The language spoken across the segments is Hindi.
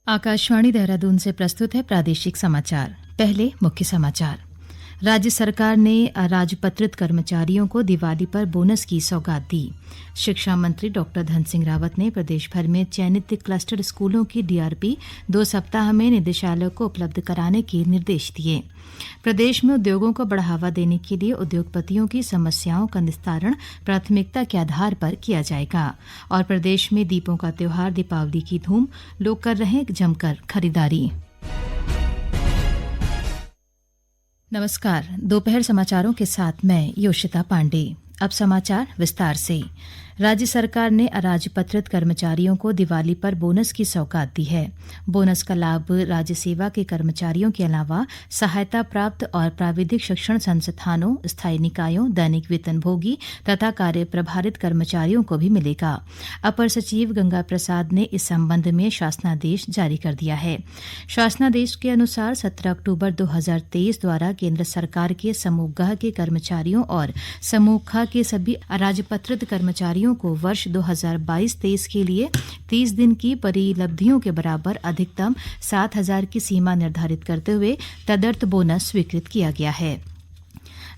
आकाशवाणी देहरादून से प्रस्तुत है प्रादेशिक समाचार। पहले मुख्य समाचार। राज्य सरकार ने अराजपत्रित कर्मचारियों को दिवाली पर बोनस की सौगात दी। शिक्षा मंत्री डॉ धन सिंह रावत ने प्रदेश भर में चयनित क्लस्टर स्कूलों की डीआरपी 2 सप्ताह में निदेशालय को उपलब्ध कराने के निर्देश दिए। प्रदेश में उद्योगों को बढ़ावा देने के लिए उद्योगपतियों की समस्याओं का निस्तारण प्राथमिकता के आधार पर किया जाएगा। और प्रदेश में दीपों का त्योहार दीपावली की धूम, लोग कर रहे जमकर खरीदारी। नमस्कार, दोपहर समाचारों के साथ मैं योशिता पांडे। अब समाचार विस्तार से। राज्य सरकार ने अराजपत्रित कर्मचारियों को दिवाली पर बोनस की सौगात दी है। बोनस का लाभ राज्य सेवा के कर्मचारियों के अलावा सहायता प्राप्त और प्राविधिक शिक्षण संस्थानों, स्थायी निकायों, दैनिक वेतनभोगी तथा कार्य प्रभारित कर्मचारियों को भी मिलेगा। अपर सचिव गंगा प्रसाद ने इस संबंध में शासनादेश जारी कर दिया है। शासनादेश के अनुसार 17 अक्टूबर 2023 द्वारा केंद्र सरकार के समूह ग के कर्मचारियों और समूह ख के सभी अराजपत्रित कर्मचारियों को वर्ष 2022-23 के लिए 30 दिन की परिलब्धियों के बराबर अधिकतम 7,000 की सीमा निर्धारित करते हुए तदर्थ बोनस स्वीकृत किया गया है।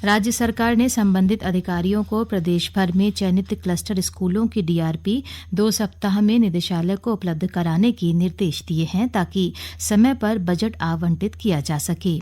राज्य सरकार ने संबंधित अधिकारियों को प्रदेश भर में चयनित क्लस्टर स्कूलों की डीआरपी 2 सप्ताह में निदेशालय को उपलब्ध कराने के निर्देश दिए हैं ताकि समय पर बजट आवंटित किया जा सके।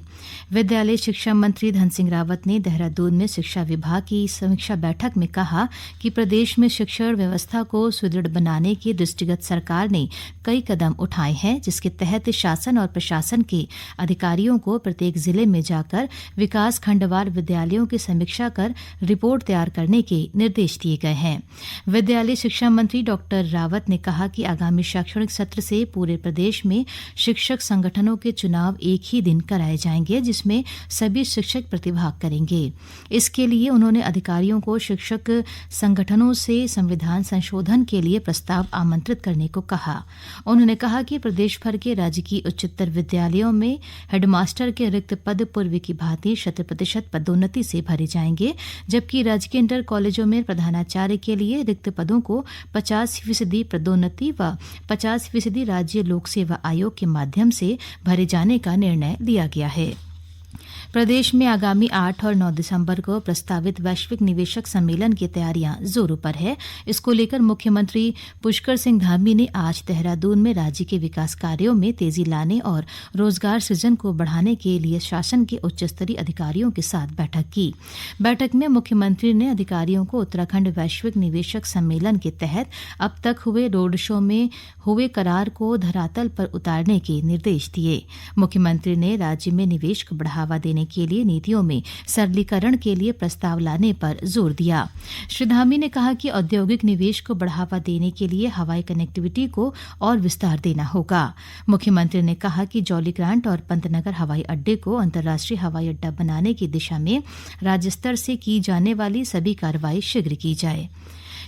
विद्यालय शिक्षा मंत्री धन सिंह रावत ने देहरादून में शिक्षा विभाग की समीक्षा बैठक में कहा कि प्रदेश में शिक्षण व्यवस्था को सुदृढ़ बनाने के दृष्टिगत सरकार ने कई कदम उठाए हैं, जिसके तहत शासन और प्रशासन के अधिकारियों को प्रत्येक जिले में जाकर विकास खंडवार विद्यालय की समीक्षा कर रिपोर्ट तैयार करने के निर्देश दिए गए हैं। विद्यालय शिक्षा मंत्री डॉ रावत ने कहा कि आगामी शैक्षणिक सत्र से पूरे प्रदेश में शिक्षक संगठनों के चुनाव एक ही दिन कराए जाएंगे, जिसमें सभी शिक्षक प्रतिभाग करेंगे। इसके लिए उन्होंने अधिकारियों को शिक्षक संगठनों से संविधान संशोधन के लिए प्रस्ताव आमंत्रित करने को कहा। उन्होंने कहा कि प्रदेश भर के राजकीय उच्चतर विद्यालयों में हेडमास्टर के रिक्त पद पूर्व की भांति 100% पदोन्नति से भरे जाएंगे, जबकि राजकीय इंटर कॉलेजों में प्रधानाचार्य के लिए रिक्त पदों को 50% पदोन्नति व 50% राज्य लोक सेवा आयोग के माध्यम से भरे जाने का निर्णय लिया गया है। प्रदेश में आगामी 8 और 9 दिसंबर को प्रस्तावित वैश्विक निवेशक सम्मेलन की तैयारियां जोरों पर है। इसको लेकर मुख्यमंत्री पुष्कर सिंह धामी ने आज देहरादून में राज्य के विकास कार्यों में तेजी लाने और रोजगार सृजन को बढ़ाने के लिए शासन के उच्च स्तरीय अधिकारियों के साथ बैठक की। बैठक में मुख्यमंत्री ने अधिकारियों को उत्तराखंड वैश्विक निवेशक सम्मेलन के तहत अब तक हुए रोड शो में हुए करार को धरातल पर उतारने के निर्देश दिए। मुख्यमंत्री ने राज्य में निवेश को बढ़ावा देने के लिए नीतियों में सरलीकरण के लिए प्रस्ताव लाने पर जोर दिया। श्री धामी ने कहा कि औद्योगिक निवेश को बढ़ावा देने के लिए हवाई कनेक्टिविटी को और विस्तार देना होगा। मुख्यमंत्री ने कहा कि जौलीग्रांट और पंतनगर हवाई अड्डे को अंतर्राष्ट्रीय हवाई अड्डा बनाने की दिशा में राज्य स्तर से की जाने वाली सभी कार्रवाई शीघ्र की जाए।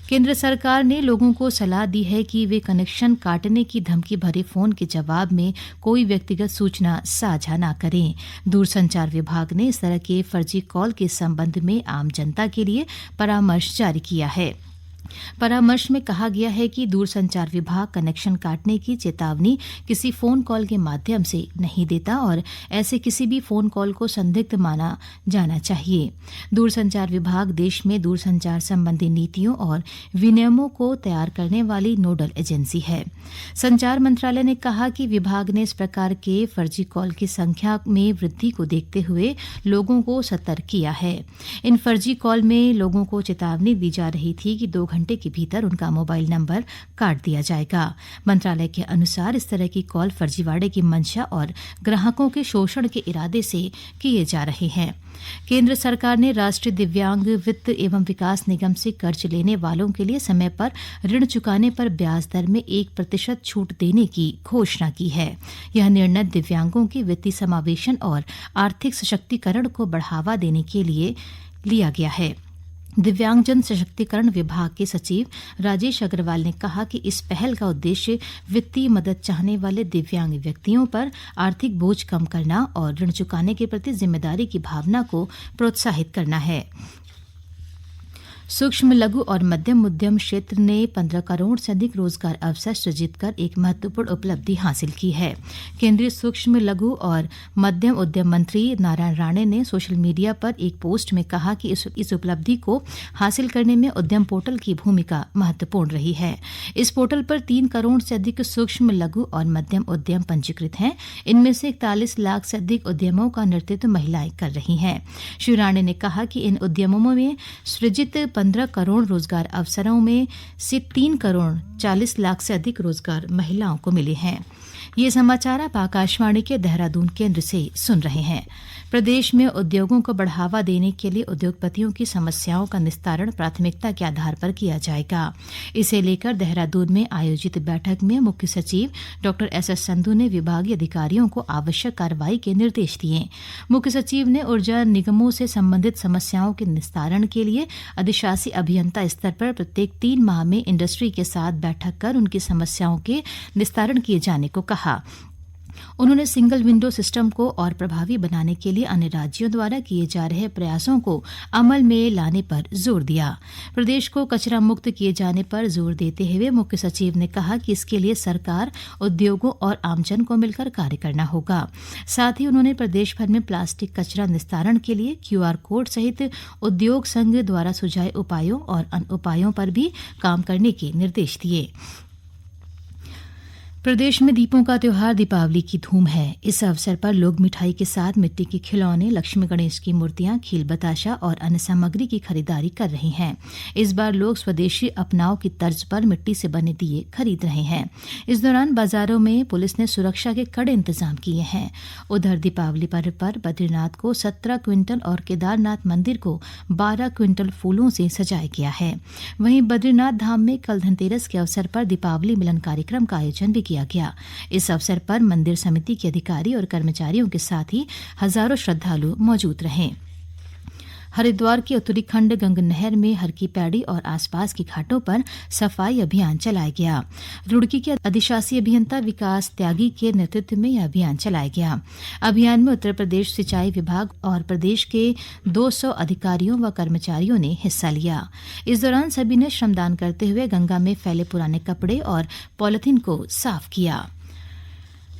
केंद्र सरकार ने लोगों को सलाह दी है कि वे कनेक्शन काटने की धमकी भरे फोन के जवाब में कोई व्यक्तिगत सूचना साझा न करें। दूरसंचार विभाग ने इस तरह के फर्जी कॉल के संबंध में आम जनता के लिए परामर्श जारी किया है। परामर्श में कहा गया है कि दूरसंचार विभाग कनेक्शन काटने की चेतावनी किसी फोन कॉल के माध्यम से नहीं देता और ऐसे किसी भी फोन कॉल को संदिग्ध माना जाना चाहिए। दूरसंचार विभाग देश में दूरसंचार संबंधी नीतियों और विनियमों को तैयार करने वाली नोडल एजेंसी है। संचार मंत्रालय ने कहा कि विभाग ने इस प्रकार के फर्जी कॉल की संख्या में वृद्धि को देखते हुए लोगों को सतर्क किया है। इन फर्जी कॉल में लोगों को चेतावनी दी जा रही थी कि 2 घंटे के भीतर उनका मोबाइल नंबर काट दिया जाएगा। मंत्रालय के अनुसार इस तरह की कॉल फर्जीवाड़े की मंशा और ग्राहकों के शोषण के इरादे से किए जा रहे हैं। केंद्र सरकार ने राष्ट्रीय दिव्यांग वित्त एवं विकास निगम से कर्ज लेने वालों के लिए समय पर ऋण चुकाने पर ब्याज दर में 1% छूट देने की घोषणा की है। यह निर्णय दिव्यांगों के वित्तीय समावेशन और आर्थिक सशक्तिकरण को बढ़ावा देने के लिए लिया गया है। दिव्यांगजन सशक्तिकरण विभाग के सचिव राजेश अग्रवाल ने कहा कि इस पहल का उद्देश्य वित्तीय मदद चाहने वाले दिव्यांग व्यक्तियों पर आर्थिक बोझ कम करना और ऋण चुकाने के प्रति जिम्मेदारी की भावना को प्रोत्साहित करना है। सूक्ष्म, लघु और मध्यम उद्यम क्षेत्र ने 15 करोड़ से अधिक रोजगार अवसर सृजित कर एक महत्वपूर्ण उपलब्धि हासिल की है। केंद्रीय सूक्ष्म, लघु और मध्यम उद्यम मंत्री नारायण राणे ने सोशल मीडिया पर एक पोस्ट में कहा कि इस उपलब्धि को हासिल करने में उद्यम पोर्टल की भूमिका महत्वपूर्ण रही है। इस पोर्टल पर 3 करोड़ से अधिक सूक्ष्म, लघु और मध्यम उद्यम पंजीकृत हैं। इनमें से 41 लाख से अधिक उद्यमों का नेतृत्व महिलाएं कर रही हैं। श्री राणे ने कहा कि इन उद्यमों में सृजित 15 करोड़ रोजगार अवसरों में से 3 करोड़ 40 लाख से अधिक रोजगार महिलाओं को मिले हैं। ये समाचार आप आकाशवाणी के देहरादून केंद्र से सुन रहे हैं। प्रदेश में उद्योगों को बढ़ावा देने के लिए उद्योगपतियों की समस्याओं का निस्तारण प्राथमिकता के आधार पर किया जाएगा। इसे लेकर देहरादून में आयोजित बैठक में मुख्य सचिव डॉ एस.एस. संधू ने विभागीय अधिकारियों को आवश्यक कार्रवाई के निर्देश दिए। मुख्य सचिव ने ऊर्जा निगमों से संबंधित समस्याओं के निस्तारण के लिए अधिशासी अभियंता स्तर पर प्रत्येक 3 माह में इंडस्ट्री के साथ बैठक कर उनकी समस्याओं के निस्तारण किए जाने को कहा। उन्होंने सिंगल विंडो सिस्टम को और प्रभावी बनाने के लिए अन्य राज्यों द्वारा किए जा रहे प्रयासों को अमल में लाने पर जोर दिया। प्रदेश को कचरा मुक्त किए जाने पर जोर देते हुए मुख्य सचिव ने कहा कि इसके लिए सरकार, उद्योगों और आमजन को मिलकर कार्य करना होगा। साथ ही उन्होंने प्रदेश भर में प्लास्टिक कचरा निस्तारण के लिए QR कोड सहित उद्योग संघ द्वारा सुझाए उपायों और अन्य उपायों पर भी काम करने के निर्देश दिए। प्रदेश में दीपों का त्योहार दीपावली की धूम है। इस अवसर पर लोग मिठाई के साथ मिट्टी के खिलौने, लक्ष्मी गणेश की मूर्तियां, खील बताशा और अन्य सामग्री की खरीदारी कर रहे हैं। इस बार लोग स्वदेशी अपनाव की तर्ज पर मिट्टी से बने दिए खरीद रहे हैं। इस दौरान बाजारों में पुलिस ने सुरक्षा के कड़े इंतजाम किए हैं। उधर दीपावली पर्व पर बद्रीनाथ को 17 क्विंटल और केदारनाथ मंदिर को 12 क्विंटल फूलों से सजाया गया है। वहीं बद्रीनाथ धाम में कल धनतेरस के अवसर पर दीपावली मिलन कार्यक्रम का आयोजन भी किया गया। इस अवसर पर मंदिर समिति के अधिकारी और कर्मचारियों के साथ ही हजारों श्रद्धालु मौजूद रहे। हरिद्वार के उत्तरी खंड गंग नहर में हर की पैड़ी और आसपास की घाटों पर सफाई अभियान चलाया गया। रुड़की के अधिशासी अभियंता विकास त्यागी के नेतृत्व में यह अभियान चलाया गया। अभियान में उत्तर प्रदेश सिंचाई विभाग और प्रदेश के 200 अधिकारियों व कर्मचारियों ने हिस्सा लिया। इस दौरान सभी ने श्रमदान करते हुए गंगा में फैले पुराने कपड़े और पॉलिथीन को साफ किया।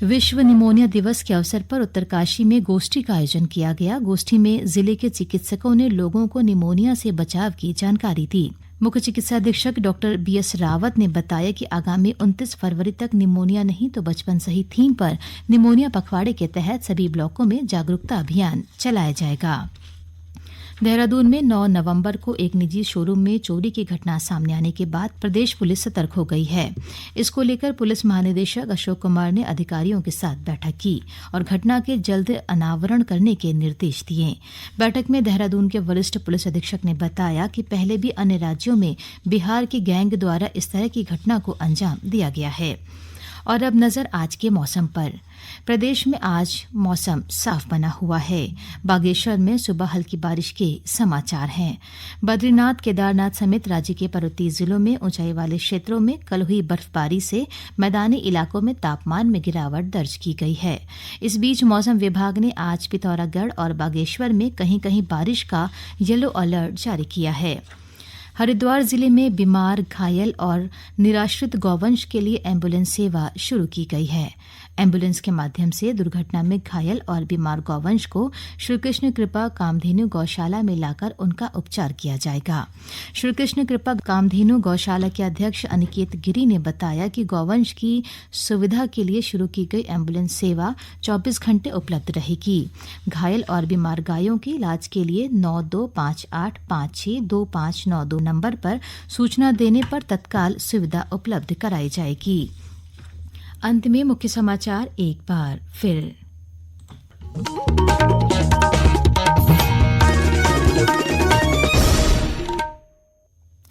विश्व निमोनिया दिवस के अवसर पर उत्तरकाशी में गोष्ठी का आयोजन किया गया। गोष्ठी में जिले के चिकित्सकों ने लोगों को निमोनिया से बचाव की जानकारी दी। मुख्य चिकित्सा अधीक्षक डॉ BS रावत ने बताया कि आगामी 29 फरवरी तक निमोनिया नहीं तो बचपन सही थीम पर निमोनिया पखवाड़े के तहत सभी ब्लॉकों में जागरूकता अभियान चलाया जाएगा। देहरादून में 9 नवंबर को एक निजी शोरूम में चोरी की घटना सामने आने के बाद प्रदेश पुलिस सतर्क हो गई है। इसको लेकर पुलिस महानिदेशक अशोक कुमार ने अधिकारियों के साथ बैठक की और घटना के जल्द अनावरण करने के निर्देश दिए। बैठक में देहरादून के वरिष्ठ पुलिस अधीक्षक ने बताया कि पहले भी अन्य राज्यों में बिहार की गैंग द्वारा इस तरह की घटना को अंजाम दिया गया है। और अब नजर आज के मौसम पर। प्रदेश में आज मौसम साफ बना हुआ है। बागेश्वर में सुबह हल्की बारिश के समाचार हैं। बद्रीनाथ, केदारनाथ समेत राज्य के पर्वतीय जिलों में ऊंचाई वाले क्षेत्रों में कल हुई बर्फबारी से मैदानी इलाकों में तापमान में गिरावट दर्ज की गई है। इस बीच मौसम विभाग ने आज पिथौरागढ़ और बागेश्वर में कहीं कहीं बारिश का येलो अलर्ट जारी किया है। हरिद्वार जिले में बीमार, घायल और निराश्रित गौवंश के लिए एम्बुलेंस सेवा शुरू की गई है। एम्बुलेंस के माध्यम से दुर्घटना में घायल और बीमार गौवंश को श्री कृष्ण कृपा कामधेनु गौशाला में लाकर उनका उपचार किया जाएगा। श्री कृष्ण कृपा कामधेनु गौशाला के अध्यक्ष अनिकेत गिरी ने बताया कि गौवंश की सुविधा के लिए शुरू की गई एम्बुलेंस सेवा 24 घंटे उपलब्ध रहेगी। घायल और बीमार गायों के इलाज के लिए 9258562592 नंबर पर सूचना देने पर तत्काल सुविधा उपलब्ध कराई जाएगी। अंत में मुख्य समाचार एक बार फिर।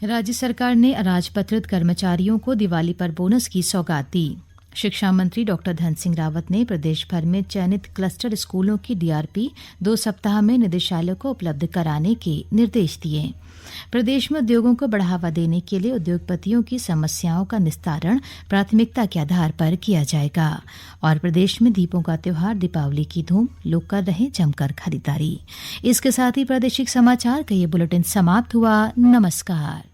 राज्य सरकार ने अराजपत्रित कर्मचारियों को दिवाली पर बोनस की सौगात दी। शिक्षा मंत्री डॉ धन सिंह रावत ने प्रदेश भर में चयनित क्लस्टर स्कूलों की DRP 2 सप्ताह में निदेशालय को उपलब्ध कराने के निर्देश दिए। प्रदेश में उद्योगों को बढ़ावा देने के लिए उद्योगपतियों की समस्याओं का निस्तारण प्राथमिकता के आधार पर किया जाएगा। और प्रदेश में दीपों का त्योहार दीपावली की धूम, लोग कर रहे जमकर खरीदारी। इसके साथ ही प्रादेशिक समाचार का ये बुलेटिन समाप्त हुआ। नमस्कार।